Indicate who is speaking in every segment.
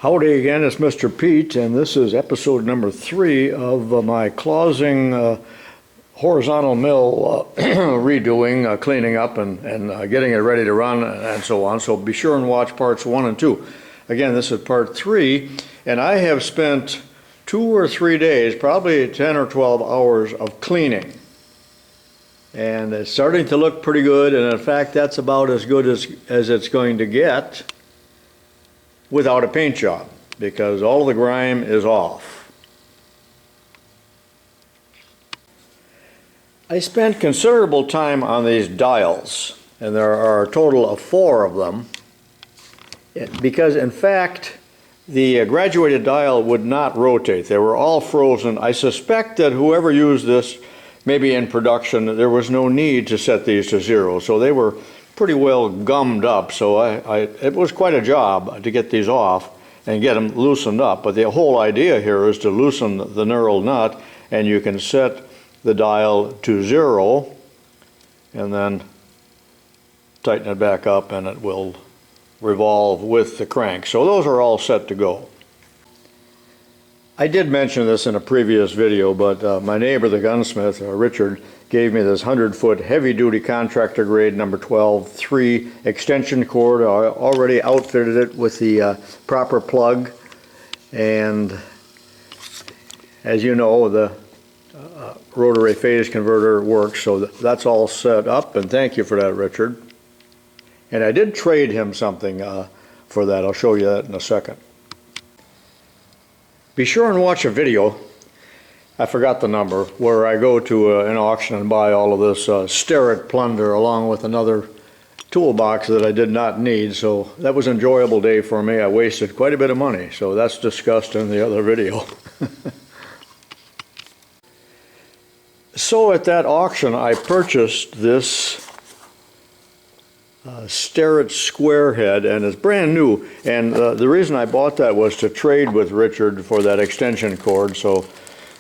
Speaker 1: Howdy again, it's Mr. Pete, and this is episode number 3 of my Clausing horizontal mill redoing, cleaning up and getting it ready to run and so on. So be sure and watch parts 1 and 2. Again, this is part 3, and I have spent 2 or 3 days, probably 10 or 12 hours of cleaning. And it's starting to look pretty good, and in fact that's about as good as it's going to get without a paint job, because all the grime is off. I spent considerable time on these dials, and there are a total of 4 of them, because in fact the graduated dial would not rotate. They were all frozen. I suspect that whoever used this, maybe in production, there was no need to set these to 0, so they were pretty well gummed up. So it was quite a job to get these off and get them loosened up. But the whole idea here is to loosen the knurled nut, and you can set the dial to 0 and then tighten it back up and it will revolve with the crank. So those are all set to go. I did mention this in a previous video, but my neighbor, the gunsmith, Richard, gave me this 100-foot heavy-duty contractor grade number 12 3 extension cord. I already outfitted it with the proper plug, and as you know, the rotary phase converter works, so that's all set up, and thank you for that, Richard. And I did trade him something for that. I'll show you that in a second. Be sure and watch a video, I forgot the number, where I go to an auction and buy all of this Starrett plunder along with another toolbox that I did not need. So that was an enjoyable day for me. I wasted quite a bit of money, so that's discussed in the other video. So at that auction I purchased this Starrett square head, and it's brand new, and the reason I bought that was to trade with Richard for that extension cord. So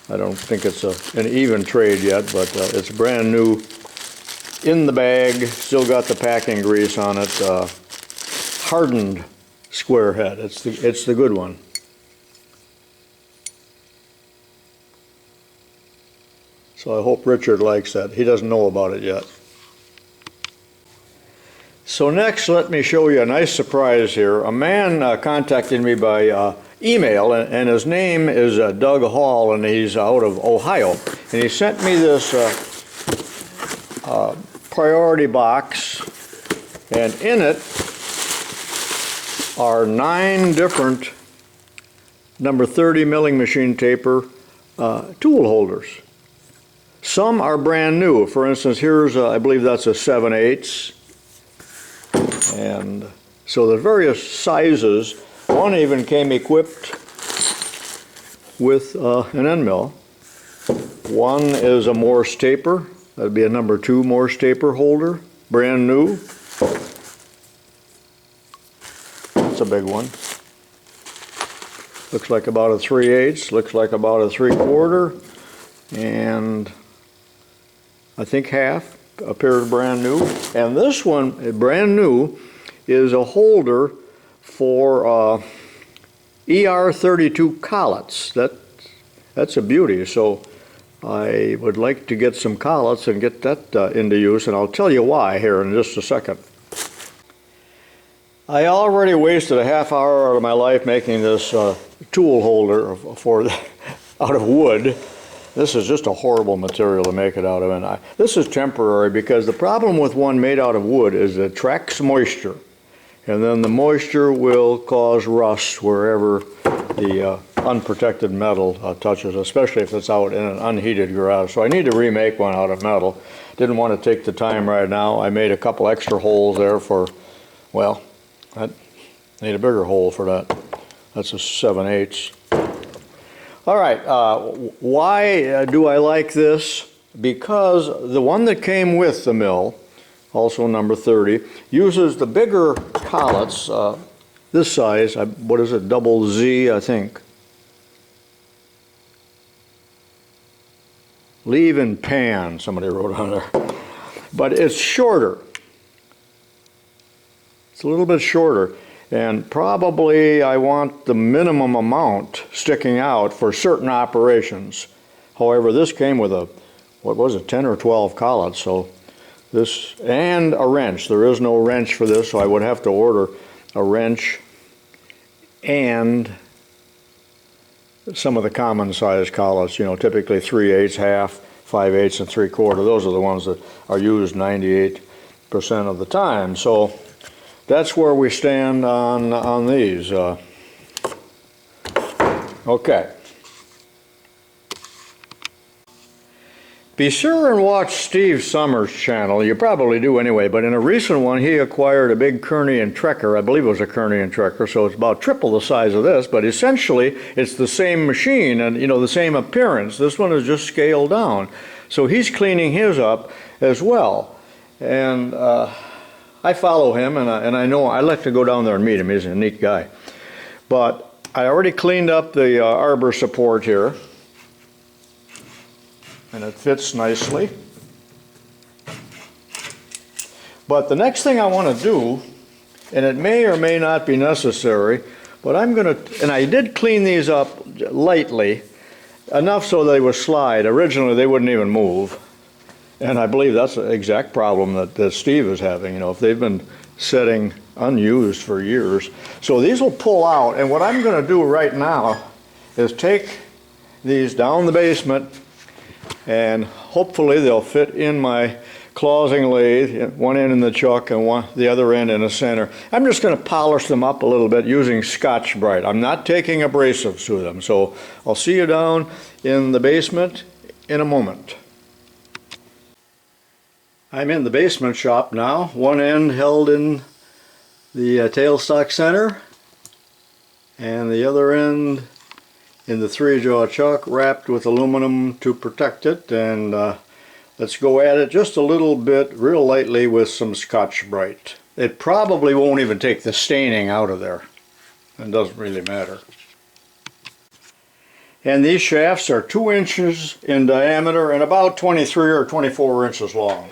Speaker 1: I don't think it's an even trade yet, but it's brand new in the bag, still got the packing grease on it, hardened square head. It's the good one. So I hope Richard likes that. He doesn't know about it yet. So next, let me show you a nice surprise here. A man contacted me by email, and his name is Doug Hall, and he's out of Ohio. And he sent me this priority box, and in it are 9 different number 30 milling machine taper tool holders. Some are brand new. For instance, here's I believe that's a 7/8. And so there's various sizes. One even came equipped with an end mill. One is a Morse taper. That'd be a number 2 Morse taper holder, brand new. That's a big one. Looks like about a 3/8, looks like about a 3/4, and I think half appears brand new. And this one, brand new, is a holder for ER32 collets. That's a beauty. So I would like to get some collets and get that into use, and I'll tell you why here in just a second. I already wasted a half hour out of my life making this tool holder out of wood. This is just a horrible material to make it out of, and this is temporary, because the problem with one made out of wood is it attracts moisture, and then the moisture will cause rust wherever the unprotected metal touches, especially if it's out in an unheated garage. So I need to remake one out of metal. Didn't want to take the time right now. I made a couple extra holes there for, well, I need a bigger hole for that. That's a 7/8. All right, why do I like this? Because the one that came with the mill, also number 30, uses the bigger collets, this size, what is it, double Z, I think. Leave in pan, somebody wrote on there. But it's shorter. It's a little bit shorter. And probably I want the minimum amount sticking out for certain operations. However, this came with a, what was it, 10 or 12 collets, so this, and a wrench. There is no wrench for this, so I would have to order a wrench and some of the common size collets, you know, typically 3/8, half, 5/8, and 3/4. Those are the ones that are used 98% of the time. So that's where we stand on these. Okay. Be sure and watch Steve Summers' channel. You probably do anyway, but in a recent one he acquired a big Kearney and Trekker. I believe it was a Kearney and Trekker, so it's about triple the size of this, but essentially it's the same machine and, you know, the same appearance. This one is just scaled down. So he's cleaning his up as well. And I follow him, and I know I like to go down there and meet him. He's a neat guy. But I already cleaned up the arbor support here, and it fits nicely. But the next thing I want to do, and it may or may not be necessary, but I'm going to, and I did clean these up lightly, enough so they would slide. Originally they wouldn't even move. And I believe that's the exact problem that Steve is having, you know, if they've been sitting unused for years. So these will pull out, and what I'm going to do right now is take these down the basement, and hopefully they'll fit in my closing lathe, one end in the chuck and the other end in the center. I'm just going to polish them up a little bit using Scotch-Brite. I'm not taking abrasives to them, so I'll see you down in the basement in a moment. I'm in the basement shop now, one end held in the tailstock center and the other end in the 3-jaw chuck wrapped with aluminum to protect it, and let's go at it just a little bit real lightly with some Scotch-Brite. It probably won't even take the staining out of there. It doesn't really matter. And these shafts are 2 inches in diameter and about 23 or 24 inches long.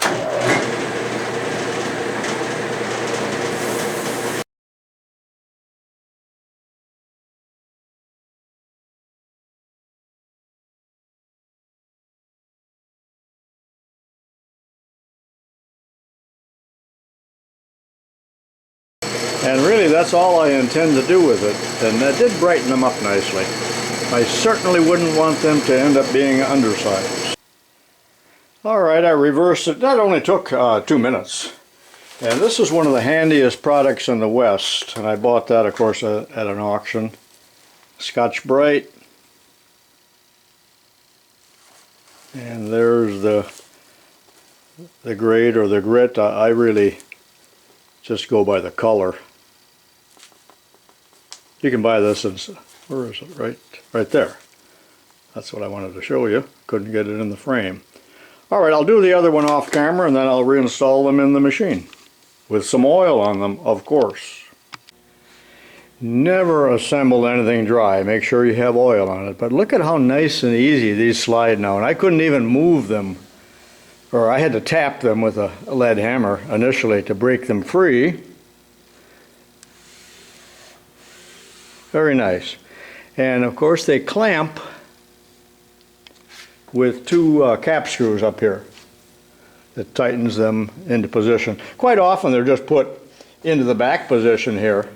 Speaker 1: And really that's all I intend to do with it, and that did brighten them up nicely. I certainly wouldn't want them to end up being undersized. Alright, I reversed it. That only took 2 minutes. And this is one of the handiest products in the West, and I bought that of course at an auction. Scotch-Brite. And there's the grade or the grit. I really just go by the color. You can buy this in, where is it? Right there. That's what I wanted to show you. Couldn't get it in the frame. Alright, I'll do the other one off camera and then I'll reinstall them in the machine. With some oil on them, of course. Never assemble anything dry. Make sure you have oil on it. But look at how nice and easy these slide now. And I couldn't even move them, or I had to tap them with a lead hammer initially to break them free. Very nice. And of course they clamp with 2 cap screws up here that tightens them into position. Quite often they're just put into the back position here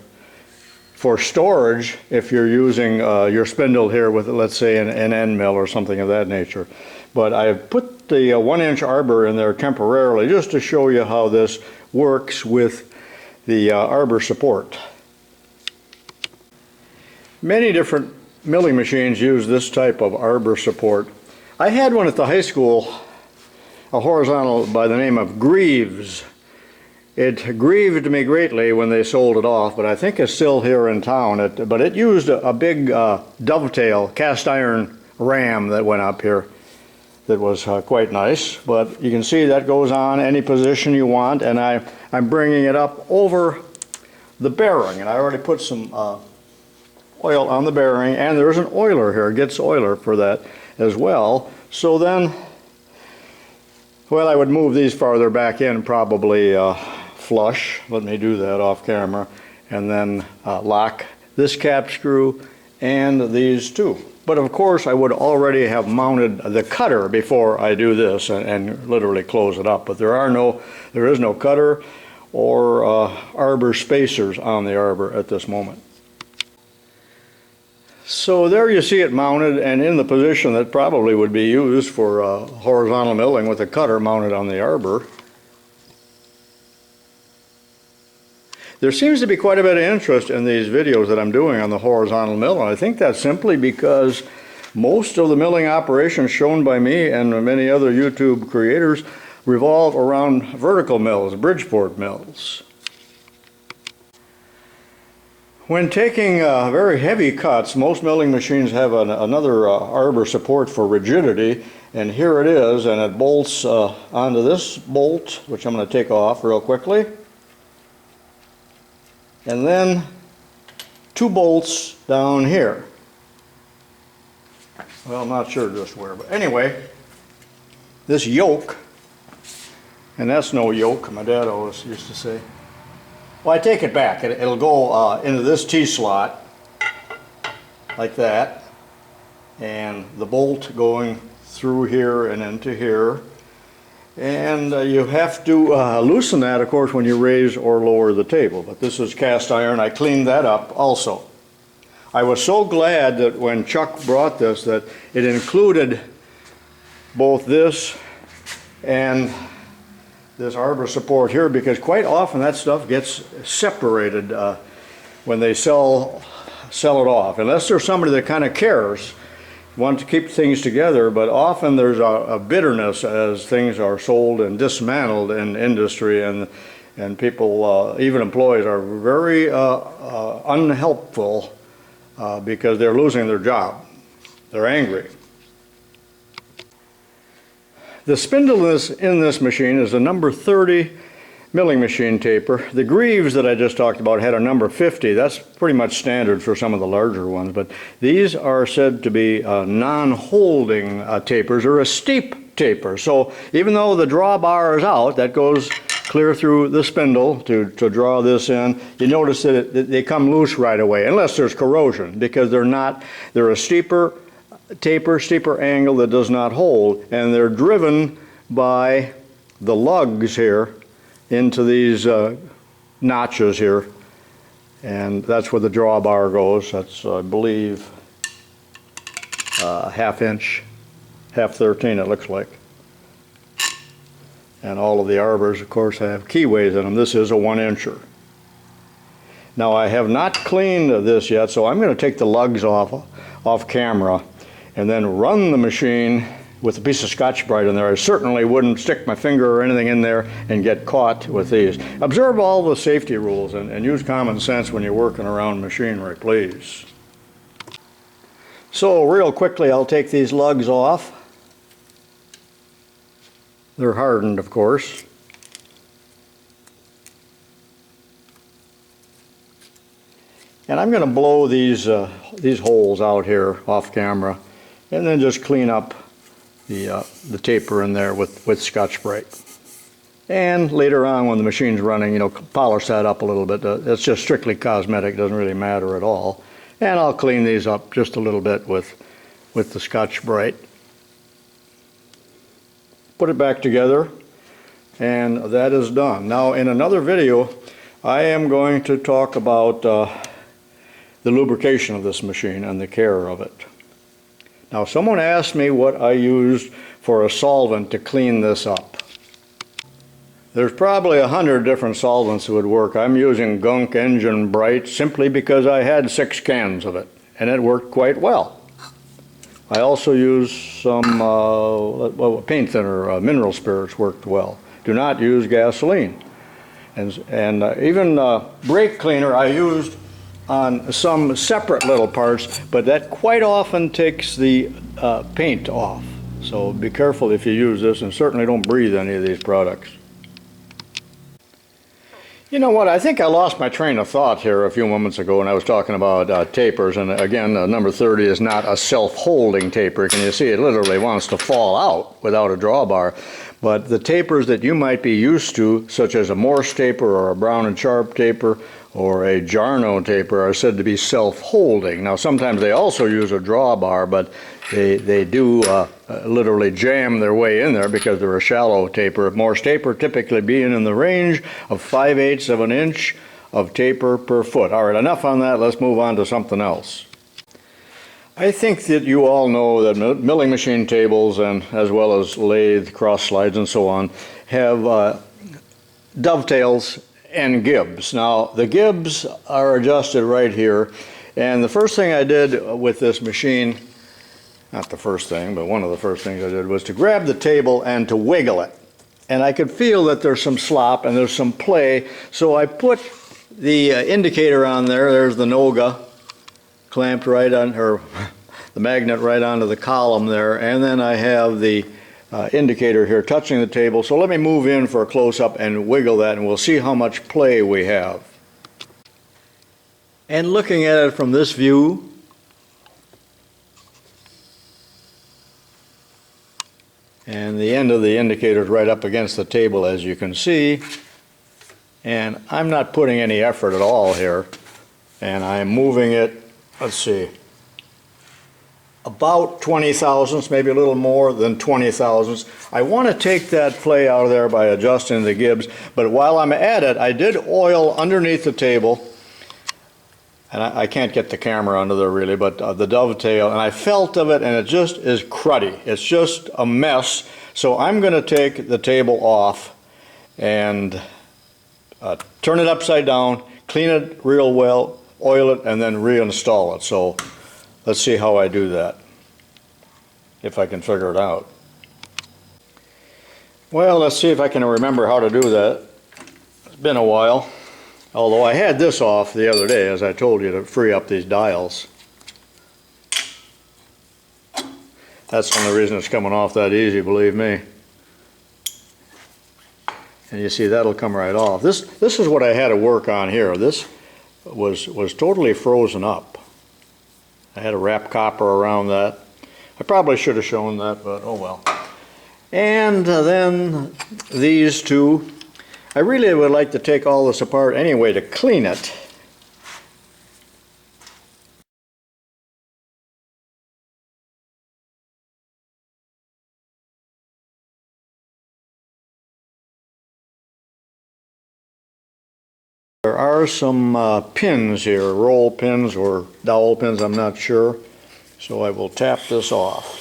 Speaker 1: for storage if you're using your spindle here with, let's say, an end mill or something of that nature. But I put the 1-inch arbor in there temporarily just to show you how this works with the arbor support. Many different milling machines use this type of arbor support. I had one at the high school, a horizontal by the name of Greaves. It grieved me greatly when they sold it off, but I think it's still here in town. But it used a big dovetail cast iron ram that went up here that was quite nice. But you can see that goes on any position you want, and I'm bringing it up over the bearing, and I already put some oil on the bearing, and there's an oiler here. It gets oiler for that as well. So then, well, I would move these farther back in, probably flush. Let me do that off camera. and then lock this cap screw and these two. But of course I would already have mounted the cutter before I do this and literally close it up. But there is no cutter or arbor spacers on the arbor at this moment. So there you see it mounted and in the position that probably would be used for horizontal milling with a cutter mounted on the arbor. There seems to be quite a bit of interest in these videos that I'm doing on the horizontal mill, and I think that's simply because most of the milling operations shown by me and many other YouTube creators revolve around vertical mills, Bridgeport mills. When taking very heavy cuts, most milling machines have another arbor support for rigidity, and here it is, and it bolts onto this bolt, which I'm going to take off real quickly. And then 2 bolts down here. Well, I'm not sure just where, but anyway, this yoke, and that's no yoke, my dad always used to say. Well, I take it back. It'll go into this T-slot, like that, and the bolt going through here and into here. And you have to loosen that, of course, when you raise or lower the table. But this is cast iron. I cleaned that up also. I was so glad that when Chuck brought this that it included both this and this arbor support here, because quite often that stuff gets separated when they sell it off. Unless there's somebody that kind of cares, want to keep things together, but often there's a bitterness as things are sold and dismantled in industry, and people, even employees, are very unhelpful because they're losing their job. They're angry. The spindle in this machine is a number 30 milling machine taper. The Greaves that I just talked about had a number 50. That's pretty much standard for some of the larger ones, but these are said to be non-holding tapers, or a steep taper. So even though the drawbar is out, that goes clear through the spindle to draw this in, you notice that they come loose right away, unless there's corrosion, because they're a steeper taper, steeper angle that does not hold, and they're driven by the lugs here into these notches here, and that's where the drawbar goes. That's, I believe, half inch, half 13 it looks like. And all of the arbors, of course, have keyways in them. This is a 1-incher. Now I have not cleaned this yet, so I'm going to take the lugs off camera and then run the machine with a piece of Scotch-Brite in there. I certainly wouldn't stick my finger or anything in there and get caught with these. Observe all the safety rules and use common sense when you're working around machinery, please. So real quickly, I'll take these lugs off. They're hardened, of course. And I'm going to blow these holes out here off camera, and then just clean up the taper in there with Scotch-Brite. And later on, when the machine's running, polish that up a little bit. It's just strictly cosmetic, doesn't really matter at all. And I'll clean these up just a little bit with the Scotch-Brite. Put it back together, and that is done. Now, in another video, I am going to talk about the lubrication of this machine and the care of it. Now, someone asked me what I used for a solvent to clean this up. There's probably 100 different solvents that would work. I'm using Gunk Engine Bright simply because I had 6 cans of it, and it worked quite well. I also use some paint thinner, mineral spirits worked well. Do not use gasoline. And even brake cleaner I used on some separate little parts, but that quite often takes the paint off. So be careful if you use this, and certainly don't breathe any of these products. You know what, I think I lost my train of thought here a few moments ago when I was talking about tapers, and again, number 30 is not a self-holding taper. Can you see it literally wants to fall out without a drawbar? But the tapers that you might be used to, such as a Morse taper or a Brown and Sharp taper, or a Jarno taper are said to be self-holding. Now sometimes they also use a drawbar, but they do literally jam their way in there because they're a shallow taper. Morse taper typically being in the range of 5/8 of an inch of taper per foot. All right, enough on that. Let's move on to something else. I think that you all know that milling machine tables, and as well as lathe, cross slides, and so on, have dovetails and gibs. Now the gibs are adjusted right here, and the first thing I did with this machine, not the first thing, but one of the first things I did, was to grab the table and to wiggle it. And I could feel that there's some slop and there's some play, so I put the indicator on there. There's the Noga clamped right on, or the magnet right onto the column there, and then I have the indicator here touching the table. So let me move in for a close-up and wiggle that, and we'll see how much play we have. And looking at it from this view, and the end of the indicator is right up against the table, as you can see, and I'm not putting any effort at all here, and I'm moving it, let's see, about 20 thousandths, maybe a little more than 20 thousandths. I want to take that play out of there by adjusting the gibs, but while I'm at it, I did oil underneath the table, and I can't get the camera under there really, but the dovetail, and I felt of it, and it just is cruddy. It's just a mess. So I'm going to take the table off and turn it upside down, clean it real well, oil it, and then reinstall it. So let's see how I do that, if I can figure it out. Well, let's see if I can remember how to do that. It's been a while. Although I had this off the other day, as I told you, to free up these dials. That's the only reason it's coming off that easy, believe me. And you see that'll come right off. This is what I had to work on here. This was totally frozen up. I had to wrap copper around that. I probably should have shown that, but oh well. And then these two. I really would like to take all this apart anyway to clean it. There are some pins here, roll pins or dowel pins, I'm not sure. So I will tap this off.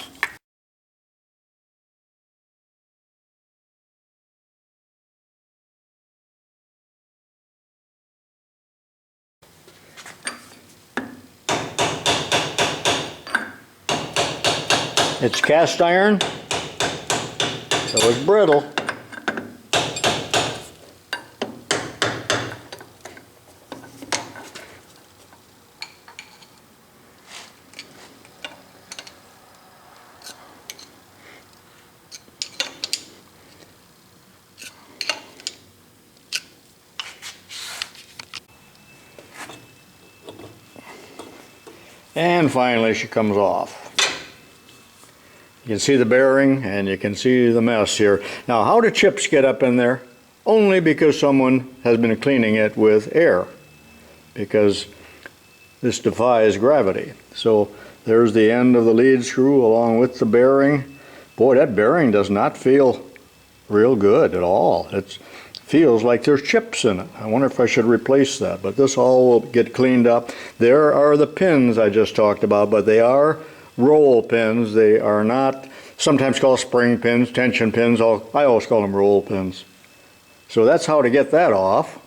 Speaker 1: It's cast iron, so it's brittle. And finally she comes off. You can see the bearing and you can see the mess here. Now how do chips get up in there? Only because someone has been cleaning it with air, because this defies gravity. So there's the end of the lead screw along with the bearing. Boy, that bearing does not feel real good at all. It feels like there's chips in it. I wonder if I should replace that, but this all will get cleaned up. There are the pins I just talked about, but they are roll pins. They are not sometimes called spring pins, tension pins. I always call them roll pins. So that's how to get that off.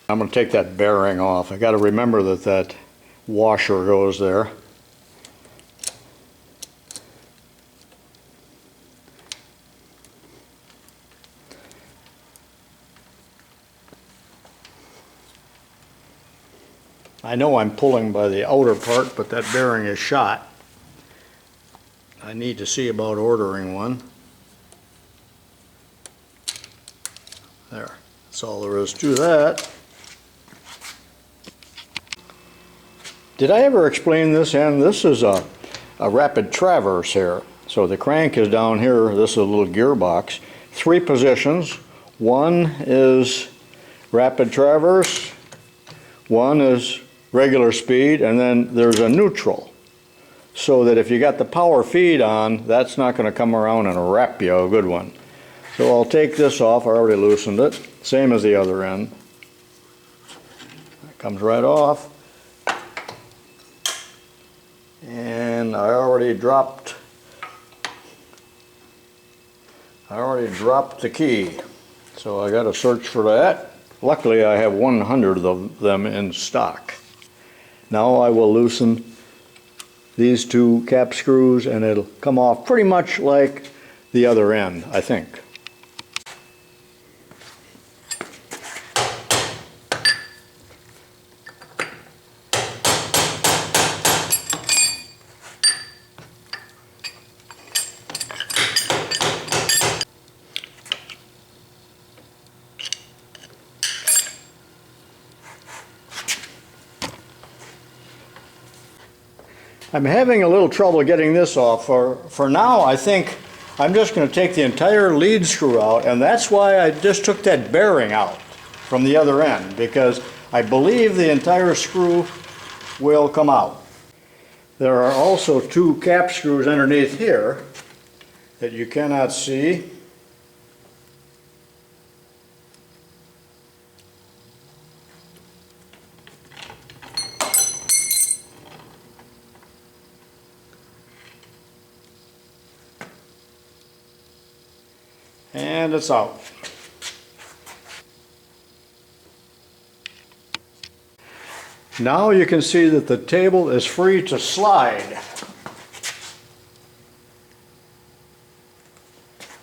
Speaker 1: I'm going to take that bearing off. I got to remember that that washer goes there. I know I'm pulling by the outer part, but that bearing is shot. I need to see about ordering one. There, that's all there is to that. Did I ever explain this end? This is a rapid traverse here. So the crank is down here. This is a little gearbox. 3 positions. One is rapid traverse, one is regular speed, and then there's a neutral. So that if you got the power feed on, that's not going to come around and wrap you a good one. So I'll take this off. I already loosened it. Same as the other end. It comes right off. And I already dropped the key. So I got to search for that. Luckily I have 100 of them in stock. Now I will loosen these two cap screws and it'll come off pretty much like the other end, I think. I'm having a little trouble getting this off. For now, I think I'm just going to take the entire lead screw out, and that's why I just took that bearing out from the other end, because I believe the entire screw will come out. There are also two cap screws underneath here that you cannot see. And it's out. Now you can see that the table is free to slide.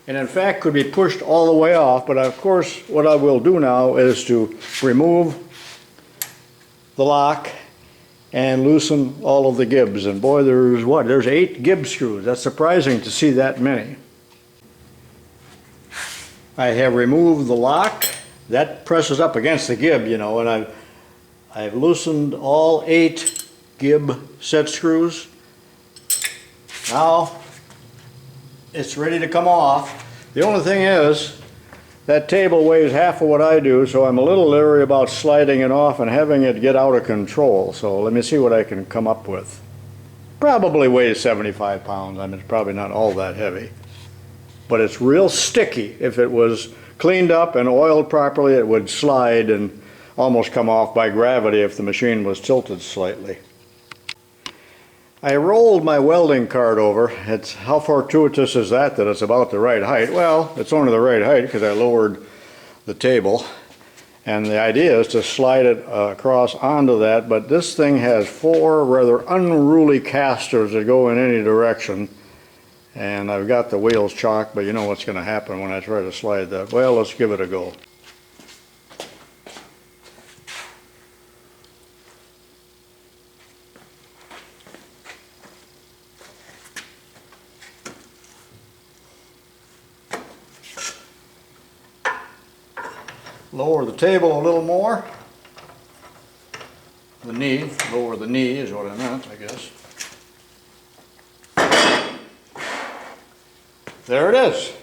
Speaker 1: And in fact could be pushed all the way off, but of course what I will do now is to remove the lock and loosen all of the gibs. And boy, there's 8 gib screws. That's surprising to see that many. I have removed the lock. That presses up against the gib, you know, and I've loosened all 8 gib set screws. Now it's ready to come off. The only thing is that table weighs half of what I do, so I'm a little leery about sliding it off and having it get out of control. So let me see what I can come up with. Probably weighs 75 pounds. I mean, it's probably not all that heavy. But it's real sticky. If it was cleaned up and oiled properly, it would slide and almost come off by gravity if the machine was tilted slightly. I rolled my welding cart over. How fortuitous is that it's about the right height? Well, it's only the right height because I lowered the table. And the idea is to slide it across onto that, but this thing has 4 rather unruly casters that go in any direction. And I've got the wheels chalked, but you know what's going to happen when I try to slide that. Well, let's give it a go. Lower the table a little more. The knee, lower the knee is what I meant, I guess. There it is.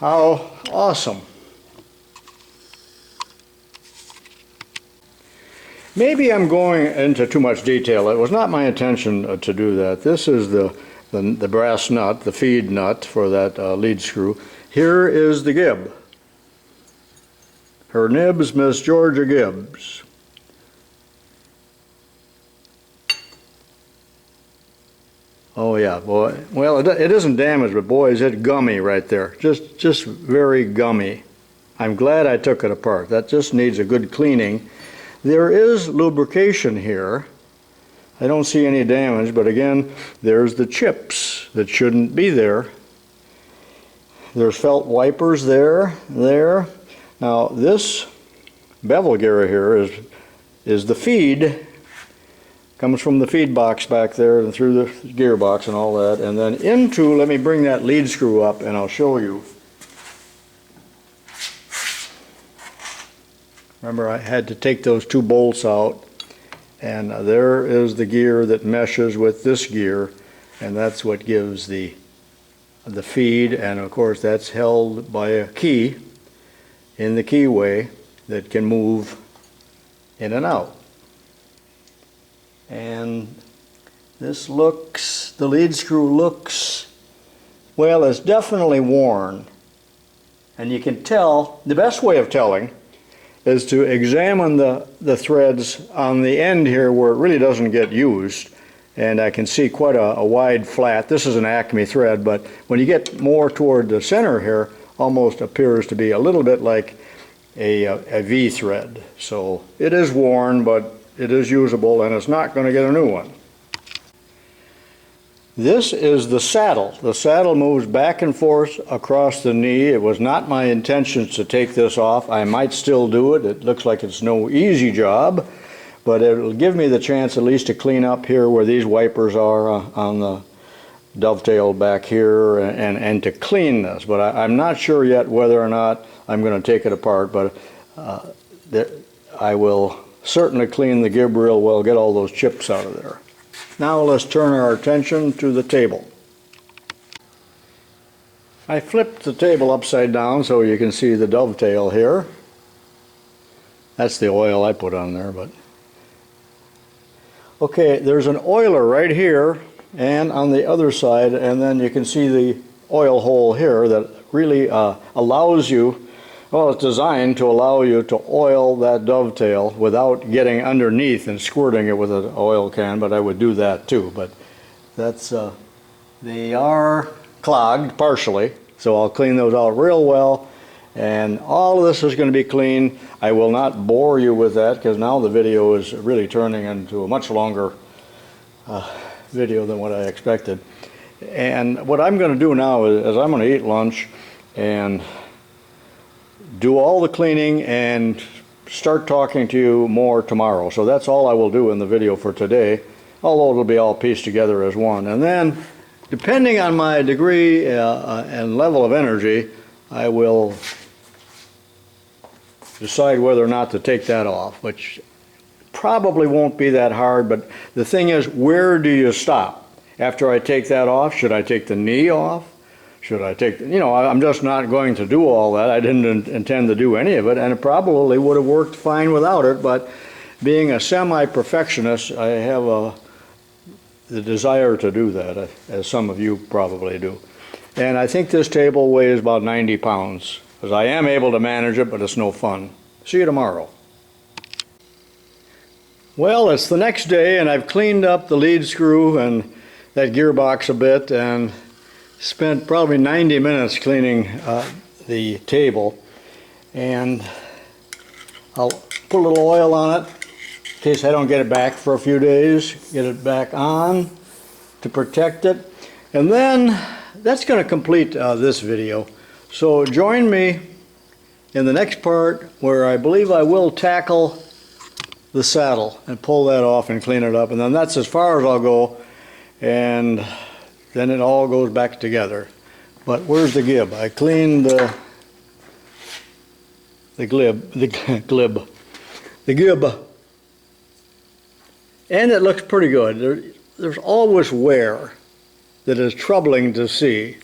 Speaker 1: How awesome. Maybe I'm going into too much detail. It was not my intention to do that. This is the brass nut, the feed nut for that lead screw. Here is the gib. Her nibs, Miss Georgia Gibbs. Oh yeah, boy. Well, it isn't damaged, but boy, is it gummy right there. Just very gummy. I'm glad I took it apart. That just needs a good cleaning. There is lubrication here. I don't see any damage, but again, there's the chips that shouldn't be there. There's felt wipers there. Now this bevel gear here is the feed. Comes from the feed box back there and through the gearbox and all that, and then into, let me bring that lead screw up and I'll show you. Remember, I had to take those 2 bolts out, and there is the gear that meshes with this gear, and that's what gives the feed, and of course that's held by a key. in the keyway that can move in and out. And this looks, the lead screw looks, well, it's definitely worn. And you can tell, the best way of telling is to examine the threads on the end here where it really doesn't get used. And I can see quite a wide flat. This is an Acme thread, but when you get more toward the center here, almost appears to be a little bit like a V thread. So it is worn, but it is usable, and it's not going to get a new one. This is the saddle. The saddle moves back and forth across the knee. It was not my intention to take this off. I might still do it. It looks like it's no easy job, but it'll give me the chance at least to clean up here where these wipers are on the dovetail back here, and to clean this. But I'm not sure yet whether or not I'm going to take it apart, but I will certainly clean the gib real well, get all those chips out of there. Now let's turn our attention to the table. I flipped the table upside down so you can see the dovetail here. That's the oil I put on there, but okay, there's an oiler right here and on the other side, and then you can see the oil hole here that really allows you, well, it's designed to allow you to oil that dovetail without getting underneath and squirting it with an oil can, but I would do that too. But that's, they are clogged partially, so I'll clean those out real well. And all of this is going to be clean. I will not bore you with that because now the video is really turning into a much longer video than what I expected. And what I'm going to do now is I'm going to eat lunch and do all the cleaning and start talking to you more tomorrow. So that's all I will do in the video for today, although it'll be all pieced together as one. And then, depending on my degree and level of energy, I will decide whether or not to take that off, which probably won't be that hard. But the thing is, where do you stop? After I take that off, should I take the knee off? Should I take, you know, I'm just not going to do all that. I didn't intend to do any of it, and it probably would have worked fine without it, but being a semi-perfectionist, I have the desire to do that, as some of you probably do. And I think this table weighs about 90 pounds, because I am able to manage it, but it's no fun. See you tomorrow. Well, it's the next day, and I've cleaned up the lead screw and that gearbox a bit, and spent probably 90 minutes cleaning the table. And I'll put a little oil on it in case I don't get it back for a few days. Get it back on to protect it. And then that's going to complete this video. So join me in the next part where I believe I will tackle the saddle and pull that off and clean it up. And then that's as far as I'll go. And then it all goes back together. But where's the gib? I cleaned the gib, and it looks pretty good. There's always wear that is troubling to see.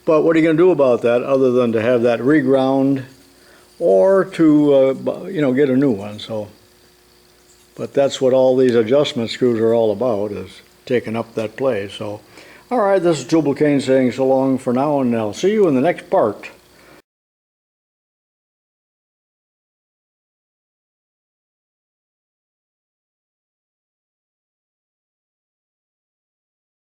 Speaker 1: But what are you going to do about that other than to have that reground or to you know, get a new one? So, but that's what all these adjustment screws are all about, is taking up that play. So, all right, this is Tubal-Cain saying so long for now, and I'll see you in the next part.